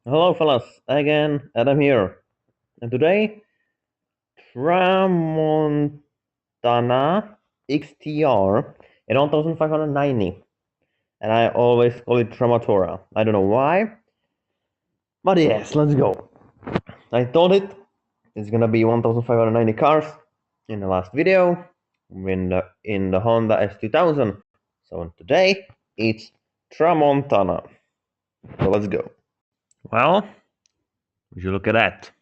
Hello fellas, again Adam here, and today Tramontana XTR in 1590, and I always call it Tramatora. I don't know why, but yes, let's go. I told it's gonna be 1590 cars in the last video in the Honda S2000. So today it's Tramontana. So let's go. Well, would you look at that?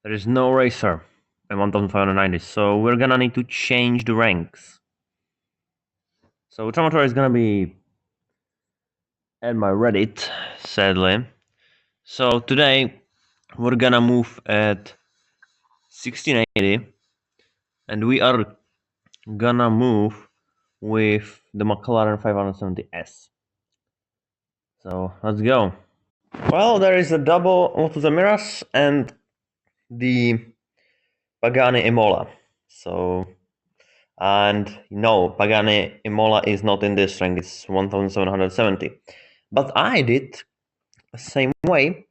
There is no racer in 1590, so we're gonna need to change the ranks. So Tramator is gonna be at my Reddit, sadly. So today we're gonna move at 1680, and we are gonna move with the Mclaren 570S. So let's go. Well, there is a double Lotus Emiras and the Pagani Imola. So and no, Pagani Imola is not in this rank, it's 1770. But I did the same way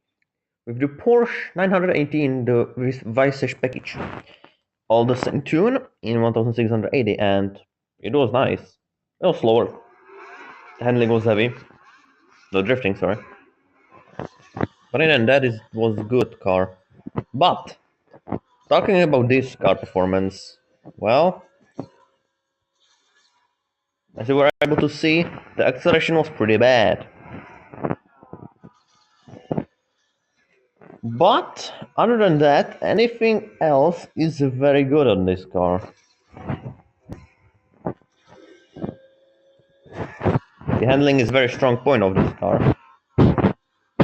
with the Porsche 918 with Weissach package. All the same tune in 1680, and it was nice. It was slower. The handling was heavy. The drifting, sorry. But in the end, was a good car. But talking about this car performance, well, as you were able to see, the acceleration was pretty bad. But other than that, anything else is very good on this car. The handling is very strong point of this car.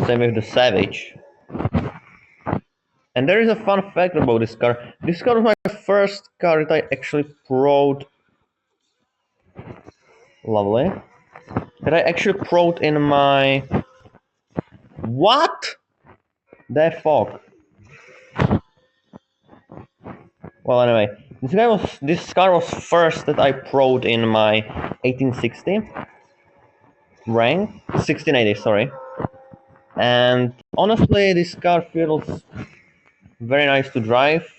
Same with the Savage. And there is a fun fact about this car. This car was my first car that I actually pro'd. Lovely. That I actually pro'd in my... What? The fuck? Well, anyway, this car was first that I pro'd in my 1860 rank, 1680, sorry. And honestly, this car feels very nice to drive.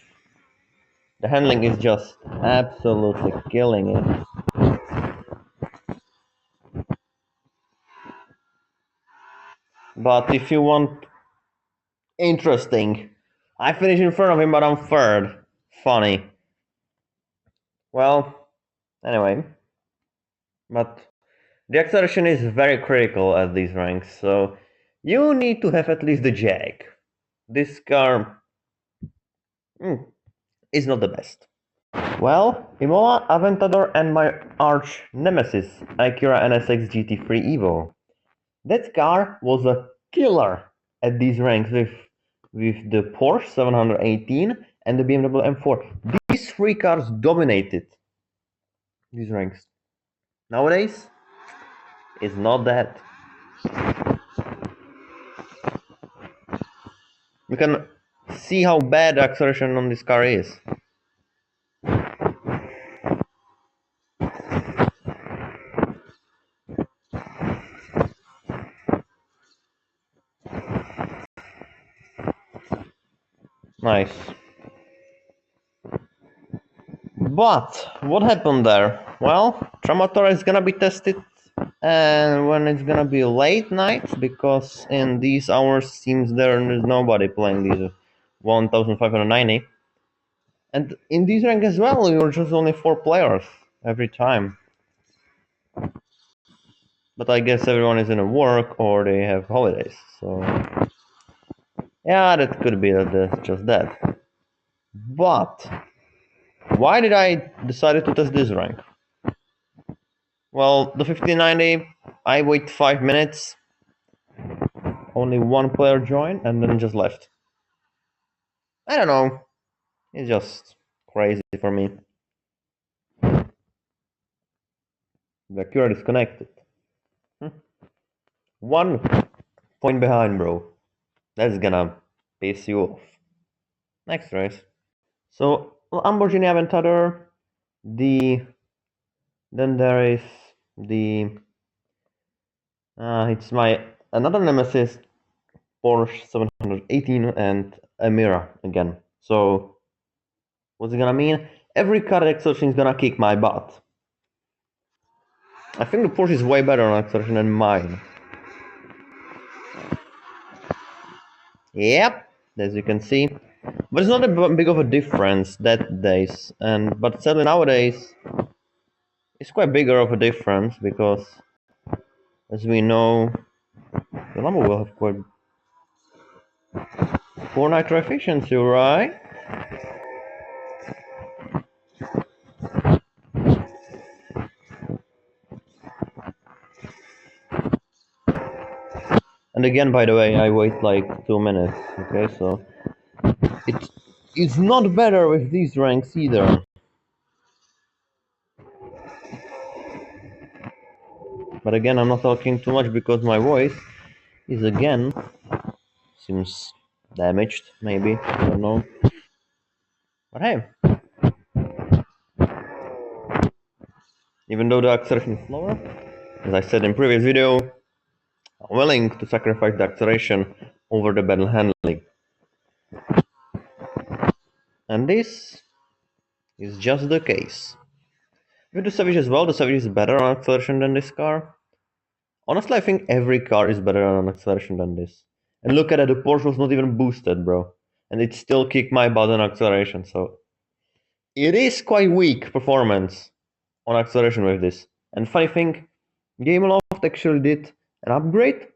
The handling is just absolutely killing it. But if you want interesting, I finished in front of him, but I'm third. Funny. Well, anyway. But the acceleration is very critical at these ranks, so you need to have at least the Jag. This car is not the best. Well, Imola, Aventador, and my arch nemesis, Acura NSX GT3 Evo. That car was a killer at these ranks with the Porsche 718 and the BMW M4. These three cars dominated these ranks. Nowadays, it's not that. You can see how bad the acceleration on this car is. Nice. But what happened there? Well, Tramatora is gonna be tested and when it's gonna be late night, because in these hours seems there is nobody playing these 1590. And in this rank as well, you're just only 4 players every time. But I guess everyone is in a work or they have holidays, so yeah, that could be just that. But why did I decide to test this rank? Well, the 1590, I wait 5 minutes, only one player joined, and then just left. I don't know, it's just crazy for me. The Acura disconnected. 1 point behind, bro. That's gonna piss you off. Next race. So, Lamborghini Aventador, then there is the, it's my, another nemesis, Porsche 718 and Emira again. So what's it gonna mean? Every car acceleration is gonna kick my butt. I think the Porsche is way better on acceleration than mine. Yep, as you can see. But it's not a big of a difference that days, but sadly nowadays it's quite bigger of a difference because, as we know, the Lambo will have quite poor nitro efficiency, right? And again, by the way, I wait like 2 minutes. Okay, so it's not better with these ranks either. But again, I'm not talking too much because my voice is again seems damaged, maybe, I don't know. But hey, even though the acceleration is slower, as I said in previous video, I'm willing to sacrifice the acceleration over the better handling. And this is just the case. With the Savage as well, the Savage is better on acceleration than this car. Honestly, I think every car is better on acceleration than this. And look at it, the Porsche was not even boosted, bro. And it still kicked my butt on acceleration, so... It is quite weak performance on acceleration with this. And funny thing, Gameloft actually did an upgrade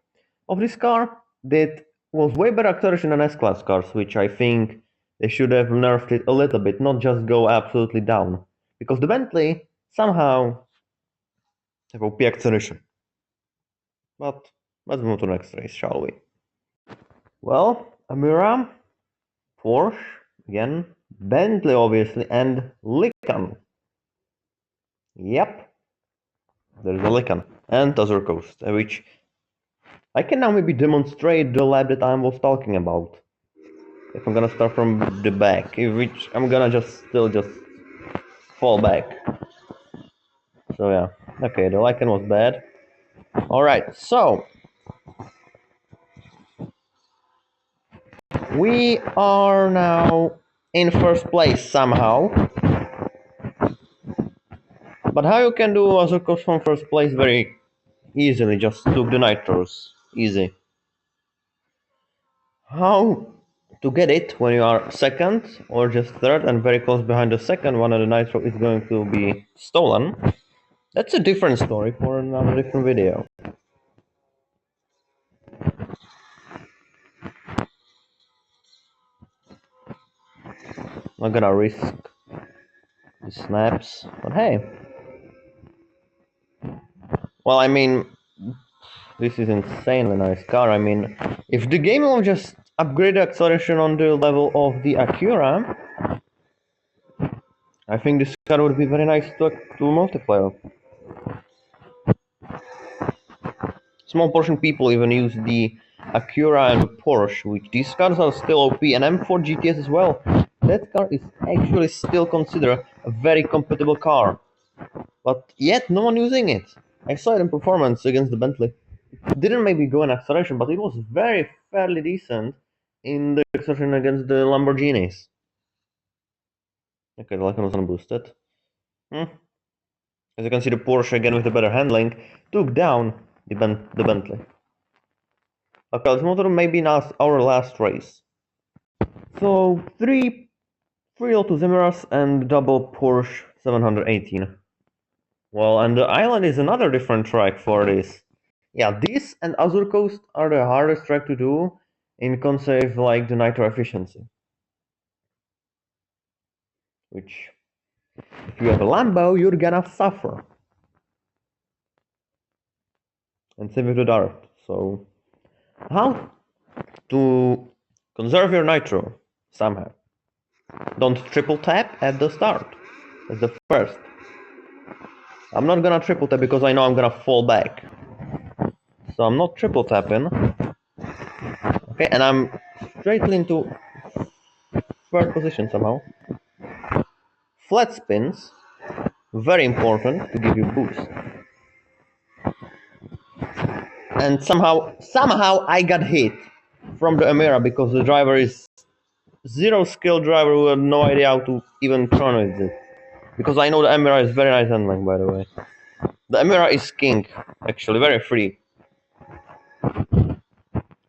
of this car that was way better acceleration than S-Class cars, which I think they should have nerfed it a little bit, not just go absolutely down. Because the Bentley somehow have OP acceleration. But let's move to the next race, shall we? Well, Emira, Porsche, again, Bentley obviously, and Lycan. Yep, there's a Lycan and Azure Coast, which I can now maybe demonstrate the lab that I was talking about. If I'm gonna start from the back, which I'm gonna still just fall back. So yeah, okay, the Lycan was bad. Alright, so we are now in first place somehow. But how you can do Azure Coast from first place very easily, just took the nitros, easy. How to get it when you are second or just third and very close behind the second one and the nitro is going to be stolen? That's a different story for another different video. Not gonna risk the snaps, but hey. Well, I mean, this is insanely nice car. I mean, if the game will just upgrade the acceleration on the level of the Acura, I think this car would be very nice to multiplayer. Small portion people even use the Acura and the Porsche, which these cars are still OP, and M4 GTS as well. That car is actually still considered a very compatible car. But yet no one using it. I saw it in performance against the Bentley. It didn't maybe go in acceleration, but it was fairly decent in the acceleration against the Lamborghinis. Okay, the Lycan was unboosted. As you can see, the Porsche again with the better handling took down the Bentley. Okay, let's move to maybe now our last race. So three Lotus Emiras and double Porsche 718. Well, and the island is another different track for this. Yeah, this and Azure Coast are the hardest track to do in concept like the nitro efficiency. Which, if you have a Lambo, you're gonna suffer. And same with the dart. So, how to conserve your nitro somehow? Don't triple tap at the start. That's the first. I'm not gonna triple tap because I know I'm gonna fall back. So I'm not triple tapping. Okay, and I'm straightly into third position somehow. Flat spins, very important to give you boost. And somehow I got hit from the Emira because the driver is zero skill driver who had no idea how to even turn with it. Because I know the Emira is very nice handling, by the way. The Emira is king, actually, very free.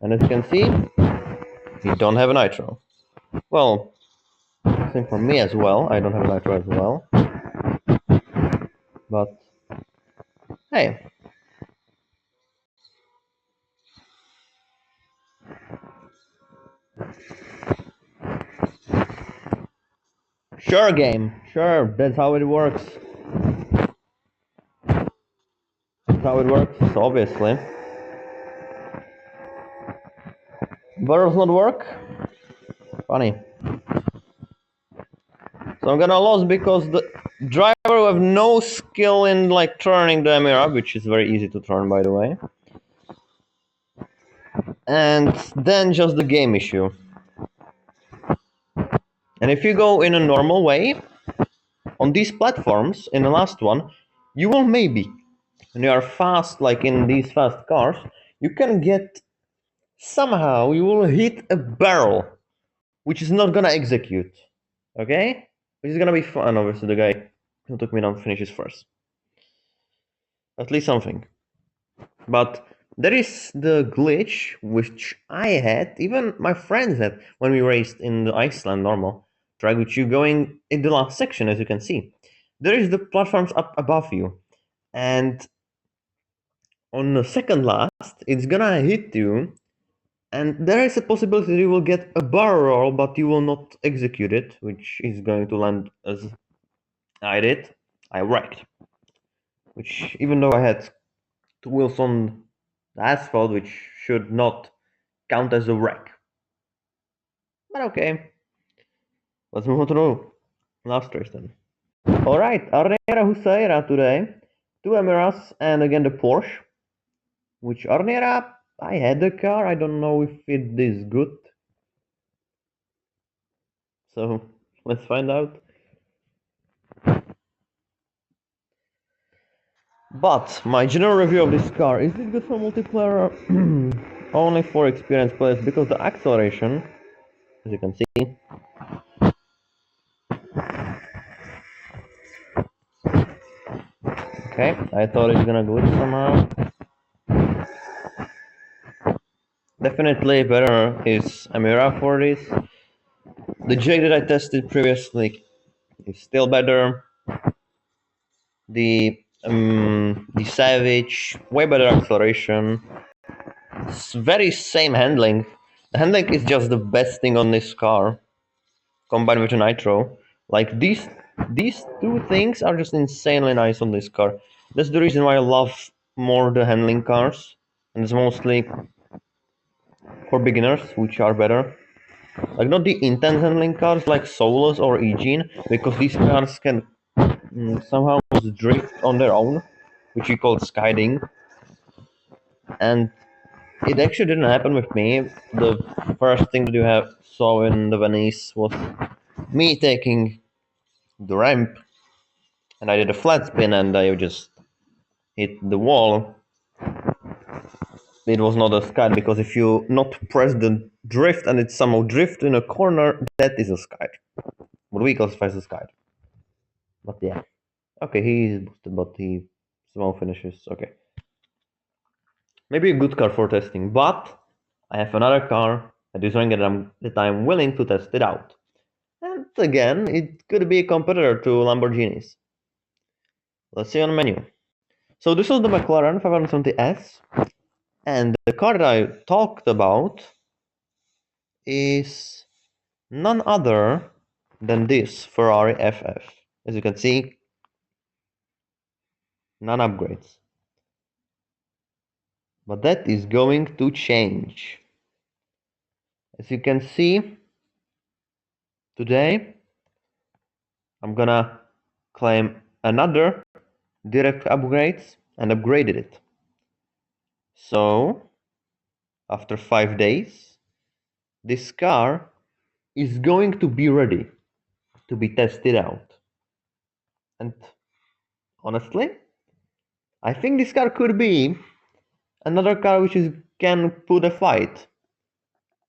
And as you can see, we don't have a nitro. Well, same for me as well. I don't have a nitro as well. But hey. Sure, game. Sure, that's how it works. That's how it works, obviously. But does not work? Funny. So I'm gonna lose because the driver will have no skill in like turning the Emira, which is very easy to turn, by the way. And then just the game issue. And if you go in a normal way, on these platforms, in the last one, you will maybe, when you are fast, like in these fast cars, you can get, somehow you will hit a barrel, which is not gonna execute, okay? Which is gonna be fun, obviously, the guy who took me down finishes first. At least something. But there is the glitch, which I had, even my friends had, when we raced in the Iceland normal track, which you going in the last section, as you can see. There is the platforms up above you, and on the second last, it's gonna hit you, and there is a possibility you will get a barrel roll, but you will not execute it, which is going to land as I did. I wrecked. Which, even though I had two wheels on the asphalt, which should not count as a wreck. But okay. Let's move on to the last race then. Alright, Arnera Husaira today. Two Emiras and again the Porsche. Which Arnera, I had the car, I don't know if it is good. So let's find out. But my general review of this car, is it good for multiplayer? Only for experienced players, because the acceleration, as you can see, okay, I thought it's gonna glitch somehow. Definitely better is Emira for this. The Jag that I tested previously is still better. The Savage, way better acceleration. It's very same handling. The handling is just the best thing on this car, combined with the nitro. Like these two things are just insanely nice on this car. That's the reason why I love more the handling cars, and it's mostly for beginners, which are better. Like not the intense handling cars like Solus or Eugene, because these cars can somehow drift on their own, which we call skiding. And it actually didn't happen with me. The first thing that you have saw in the Venice was me taking the ramp, and I did a flat spin and I just hit the wall. It was not a skid, because if you not press the drift and it somehow drift in a corner, that is a skid. What we classify as a skid. But yeah. Okay, he is boosted, but he small finishes. Okay. Maybe a good car for testing, but I have another car that is running that I'm willing to test it out. And again, it could be a competitor to Lamborghinis. Let's see on the menu. So this was the Mclaren 570S, and the car that I talked about is none other than this Ferrari FF. As you can see, none upgrades. But that is going to change. As you can see, today I'm gonna claim another direct upgrades and upgraded it. So after 5 days, this car is going to be ready to be tested out. And honestly, I think this car could be another car which can put a fight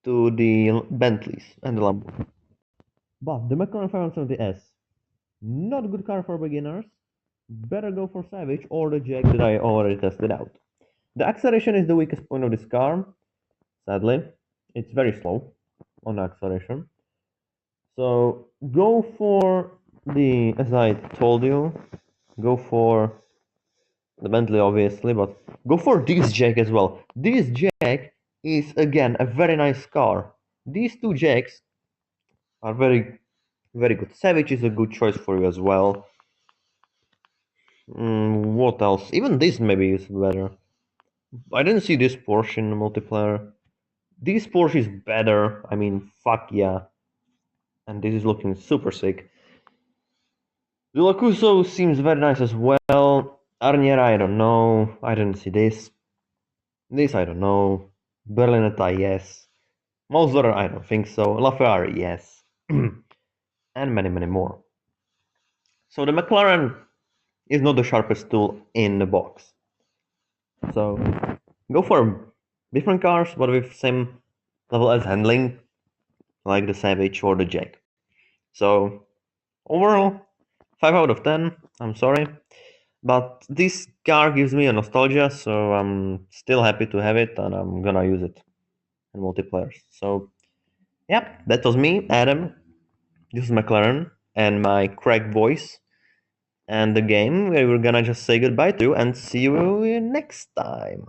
to the Bentleys and the Lambo. But the Mclaren 570S, not a good car for beginners. Better go for Savage or the Jag that I already tested out. The acceleration is the weakest point of this car, sadly. It's very slow on the acceleration. So go for the, as I told you, go for the Bentley obviously, but go for this Jag as well. This Jag is again a very nice car. These two Jags are very, very good. Savage is a good choice for you as well. What else? Even this maybe is better. I didn't see this Porsche in the multiplayer. This Porsche is better. I mean, fuck yeah. And this is looking super sick. The Locuso seems very nice as well. Arniera, I don't know. I didn't see this. This, I don't know. Berlinetta, yes. Mauser, I don't think so. LaFerrari, yes. And many, many more. So the McLaren is not the sharpest tool in the box. So go for different cars, but with same level as handling, like the Savage or the Jag. So overall, 5 out of 10. I'm sorry. But this car gives me a nostalgia, so I'm still happy to have it and I'm gonna use it in multiplayer. So, yeah, that was me, Adam. This is McLaren and my cracked voice and the game where we're gonna just say goodbye to and see you next time.